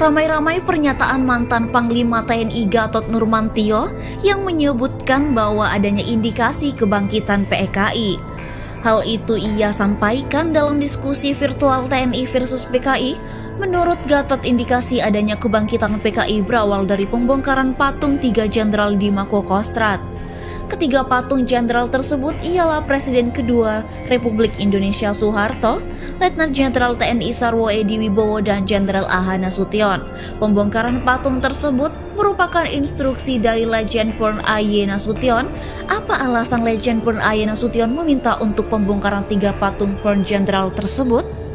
Ramai-ramai pernyataan mantan Panglima TNI Gatot Nurmantio yang menyebutkan bahwa adanya indikasi kebangkitan PKI. Hal itu ia sampaikan dalam diskusi virtual TNI versus PKI. Menurut Gatot, indikasi adanya kebangkitan PKI berawal dari pembongkaran patung 3 jenderal di Mako Kostrad. Ketiga patung jenderal tersebut ialah Presiden kedua Republik Indonesia Soeharto, Letnan Jenderal TNI Sarwo Edi Wibowo, dan Jenderal A.H. Nasution. Pembongkaran patung tersebut merupakan instruksi dari Letjen Purn A.Y. Nasution. Apa alasan Letjen Purn A.Y. Nasution meminta untuk pembongkaran 3 patung Purn jenderal tersebut?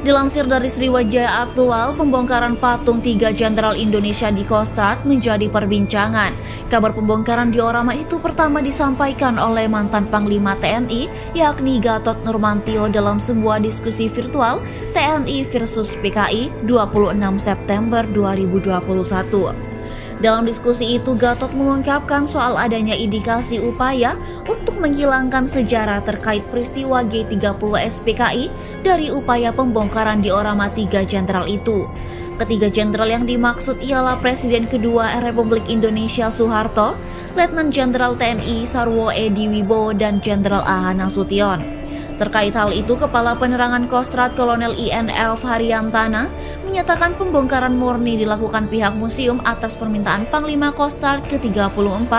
Dilansir dari Sriwijaya Aktual, pembongkaran patung 3 jenderal Indonesia di Kostrad menjadi perbincangan. Kabar pembongkaran diorama itu pertama disampaikan oleh mantan Panglima TNI, yakni Gatot Nurmantio dalam sebuah diskusi virtual TNI versus PKI 26 September 2021. Dalam diskusi itu, Gatot mengungkapkan soal adanya indikasi upaya untuk menghilangkan sejarah terkait peristiwa G30 SPKI dari upaya pembongkaran diorama 3 jenderal itu. Ketiga jenderal yang dimaksud ialah Presiden kedua Republik Indonesia Soeharto, Letnan Jenderal TNI Sarwo Edi Wibowo, dan Jenderal A.H. Nasution. Terkait hal itu, Kepala Penerangan Kostrad Kolonel INF Haryantana menyatakan pembongkaran murni dilakukan pihak museum atas permintaan Panglima Kostrad ke-34,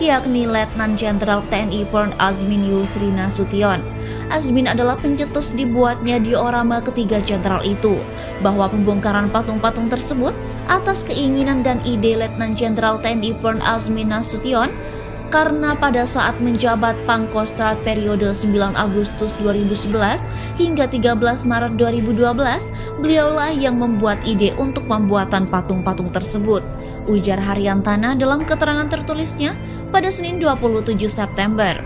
yakni Letnan Jenderal TNI Purn Azmin Yusri Nasution. Azmin adalah pencetus dibuatnya diorama ketiga jenderal itu, bahwa pembongkaran patung-patung tersebut atas keinginan dan ide Letnan Jenderal TNI Purn Azmin Nasution, karena pada saat menjabat Pangkostrat periode 9 Agustus 2011 hingga 13 Maret 2012, beliaulah yang membuat ide untuk pembuatan patung-patung tersebut, ujar Haryantana dalam keterangan tertulisnya pada Senin 27 September.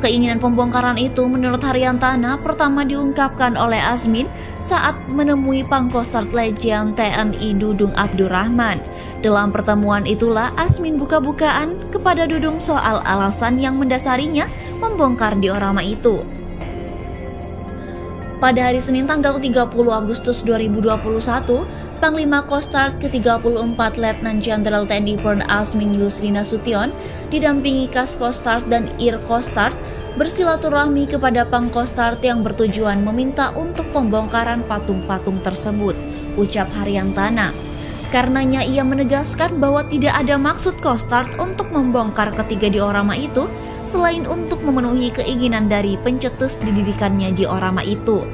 Keinginan pembongkaran itu menurut Haryantana pertama diungkapkan oleh Azmin saat menemui Pangkostrat Letjen TNI Dudung Abdurrahman. Dalam pertemuan itulah Azmin buka-bukaan kepada Dudung soal alasan yang mendasarinya membongkar diorama itu. Pada hari Senin tanggal 30 Agustus 2021, Panglima Kostrad ke-34 Letnan Jenderal TNI Purn Azmin Yusri Nasution didampingi Kaskostrat dan Irkostrat bersilaturahmi kepada Pangkostrat yang bertujuan meminta untuk pembongkaran patung-patung tersebut, ucap Haryantana. Karenanya ia menegaskan bahwa tidak ada maksud Kostrad untuk membongkar ketiga diorama itu selain untuk memenuhi keinginan dari pencetus didirikannya diorama itu.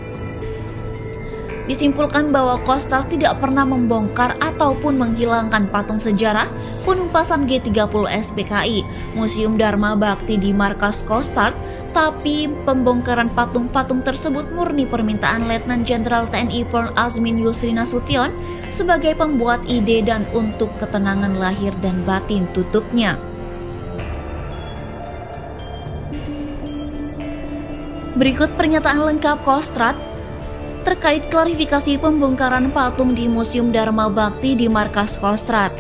Disimpulkan bahwa Kostrad tidak pernah membongkar ataupun menghilangkan patung sejarah penumpasan G30 SPKI, Museum Dharma Bakti di markas Kostrad, tapi pembongkaran patung-patung tersebut murni permintaan Letnan Jenderal TNI Purn Azmin Yusri Nasution sebagai pembuat ide dan untuk ketenangan lahir dan batin, tutupnya. Berikut pernyataan lengkap Kostrad terkait klarifikasi pembongkaran patung di Museum Dharma Bakti di markas Kostrad.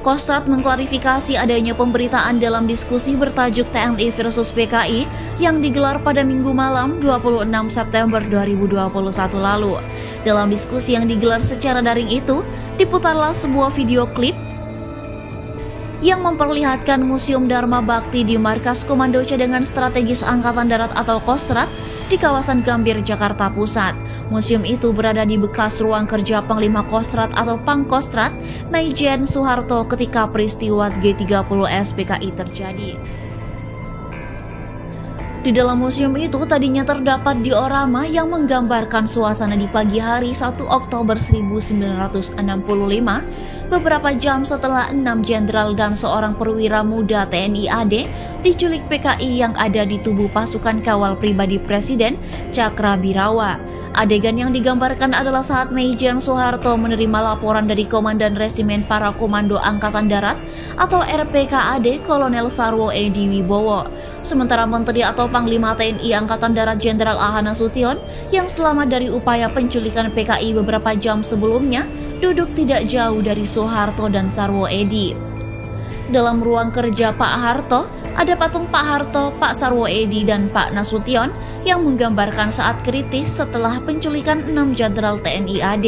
Kostrad mengklarifikasi adanya pemberitaan dalam diskusi bertajuk TNI versus PKI yang digelar pada Minggu malam 26 September 2021 lalu. Dalam diskusi yang digelar secara daring itu, diputarlah sebuah video klip yang memperlihatkan Museum Dharma Bakti di markas Komando Cadangan Strategis Angkatan Darat atau Kostrad di kawasan Gambir, Jakarta Pusat. Museum itu berada di bekas ruang kerja Panglima Kostrad atau Pangkostrat Maijen Soeharto ketika peristiwa G30 SPKI terjadi. Di dalam museum itu tadinya terdapat diorama yang menggambarkan suasana di pagi hari 1 Oktober 1965, beberapa jam setelah 6 jenderal dan seorang perwira muda TNI AD diculik PKI yang ada di tubuh pasukan kawal pribadi Presiden Cakrabirawa. Adegan yang digambarkan adalah saat Maijen Soeharto menerima laporan dari Komandan Resimen Para Komando Angkatan Darat atau RPKAD Kolonel Sarwo Edi Wibowo. Sementara Menteri atau Panglima TNI Angkatan Darat Jenderal A.H. Nasution yang selamat dari upaya penculikan PKI beberapa jam sebelumnya duduk tidak jauh dari Soeharto dan Sarwo Edi. Dalam ruang kerja Pak Harto, Ada patung Pak Harto, Pak Sarwo Edi, dan Pak Nasution yang menggambarkan saat kritis setelah penculikan 6 Jenderal TNI AD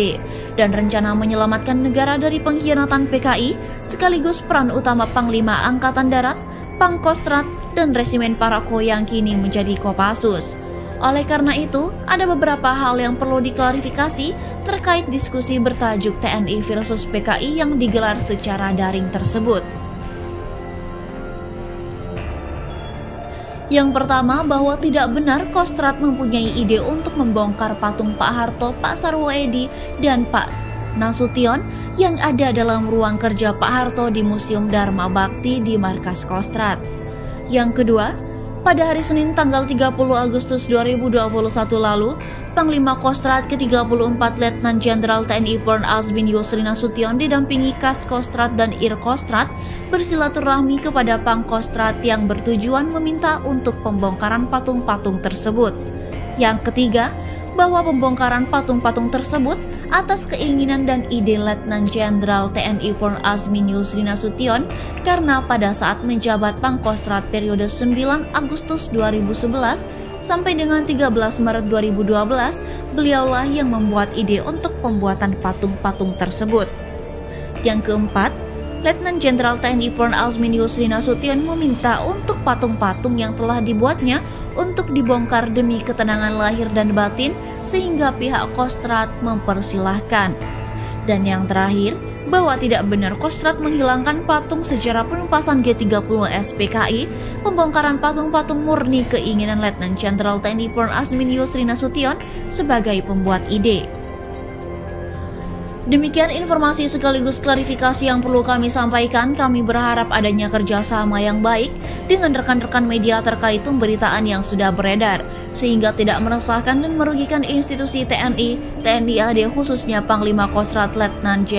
dan rencana menyelamatkan negara dari pengkhianatan PKI sekaligus peran utama Panglima Angkatan Darat, Pangkostrat, dan Resimen Parako yang kini menjadi Kopassus. Oleh karena itu, ada beberapa hal yang perlu diklarifikasi terkait diskusi bertajuk TNI versus PKI yang digelar secara daring tersebut. Yang pertama, bahwa tidak benar Kostrad mempunyai ide untuk membongkar patung Pak Harto, Pak Sarwo Edi, dan Pak Nasution yang ada dalam ruang kerja Pak Harto di Museum Dharma Bakti di Markas Kostrad. Yang kedua, pada hari Senin tanggal 30 Agustus 2021 lalu, Panglima Kostrad ke-34 Letnan Jenderal TNI Purn Azmin Yusri Nasution didampingi Kas Kostrad dan Ir Kostrad bersilaturahmi kepada Pangkostrat yang bertujuan meminta untuk pembongkaran patung-patung tersebut. Yang ketiga, bahwa pembongkaran patung-patung tersebut atas keinginan dan ide Letnan Jenderal TNI Purn Azmin Yusri Nasution karena pada saat menjabat Pangkostrat periode 9 Agustus 2011 sampai dengan 13 Maret 2012, beliaulah yang membuat ide untuk pembuatan patung-patung tersebut. Yang keempat, Letnan Jenderal TNI Purn Azmin Yusri Nasution meminta untuk patung-patung yang telah dibuatnya untuk dibongkar demi ketenangan lahir dan batin sehingga pihak Kostrad mempersilahkan. Dan yang terakhir, bahwa tidak benar Kostrad menghilangkan patung sejarah penumpasan G30 SPKI, pembongkaran patung-patung murni keinginan Letnan Jenderal TNI Purn Azmin Yusri Nasution sebagai pembuat ide. Demikian informasi sekaligus klarifikasi yang perlu kami sampaikan. Kami berharap adanya kerjasama yang baik dengan rekan-rekan media terkait pemberitaan yang sudah beredar, sehingga tidak meresahkan dan merugikan institusi TNI, TNI AD khususnya Panglima Kostrad Letnan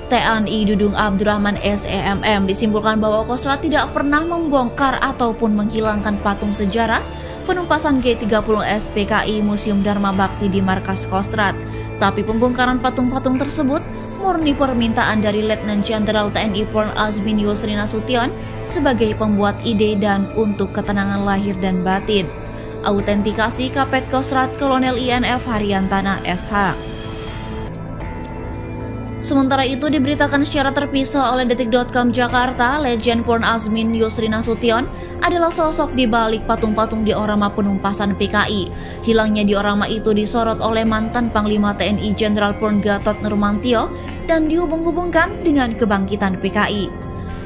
TNI Dudung Abdurrahman SEMM. Disimpulkan bahwa Kostrad tidak pernah membongkar ataupun menghilangkan patung sejarah penumpasan G30 SPKI Museum Dharma Bakti di Markas Kostrad. Tapi pembongkaran patung-patung tersebut murni permintaan dari Letnan Jenderal TNI Purn Azmin Yusri Nasution sebagai pembuat ide dan untuk ketenangan lahir dan batin. Autentikasi Kapet Kostrad Kolonel INF Haryantana SH. Sementara itu diberitakan secara terpisah oleh Detik.com Jakarta, Legend Purn Azmin Yusri Nasution adalah sosok di balik patung-patung diorama penumpasan PKI. Hilangnya diorama itu disorot oleh mantan Panglima TNI Jenderal Purn Gatot Nurmantio dan dihubung-hubungkan dengan kebangkitan PKI.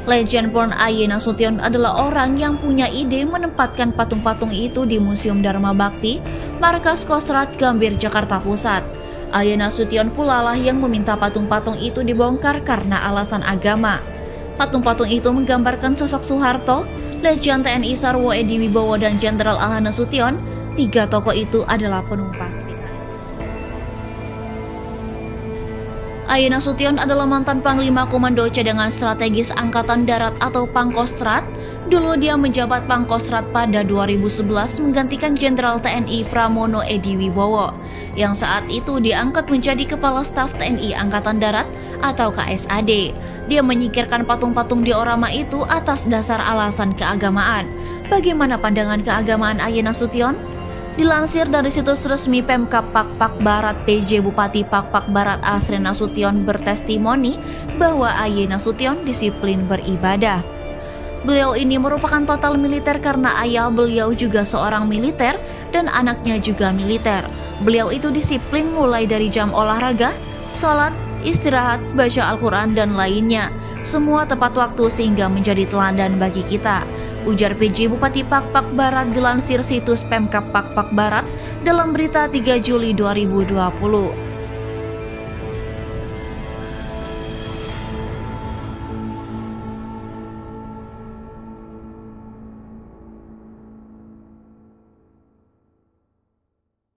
Legend Purn AY Nasution adalah orang yang punya ide menempatkan patung-patung itu di Museum Dharma Bakti, Markas Kostrad Gambir, Jakarta Pusat. AY Nasution pula lah yang meminta patung-patung itu dibongkar karena alasan agama. Patung-patung itu menggambarkan sosok Soeharto, Legend TNI Sarwo Edi Wibowo, dan Jenderal AH Nasution. Tiga tokoh itu adalah penumpas PKI. AY Nasution adalah mantan Panglima Komando Cadangan Strategis Angkatan Darat atau Pangkostrat. Dulu dia menjabat Pangkostrat pada 2011 menggantikan Jenderal TNI Pramono Edi Wibowo yang saat itu diangkat menjadi Kepala Staf TNI Angkatan Darat atau KSAD. Dia menyingkirkan patung-patung diorama itu atas dasar alasan keagamaan. Bagaimana pandangan keagamaan AY Nasution? Dilansir dari situs resmi Pemkab Pakpak Barat, PJ Bupati Pakpak Barat Asren Nasution bertestimoni bahwa AY Nasution disiplin beribadah. Beliau ini merupakan total militer karena ayah beliau juga seorang militer dan anaknya juga militer. Beliau itu disiplin mulai dari jam olahraga, sholat, istirahat, baca Al-Quran, dan lainnya. Semua tepat waktu sehingga menjadi teladan bagi kita, ujar PJ Bupati Pakpak Barat dilansir situs Pemkab Pakpak Barat dalam berita 3 Juli 2020.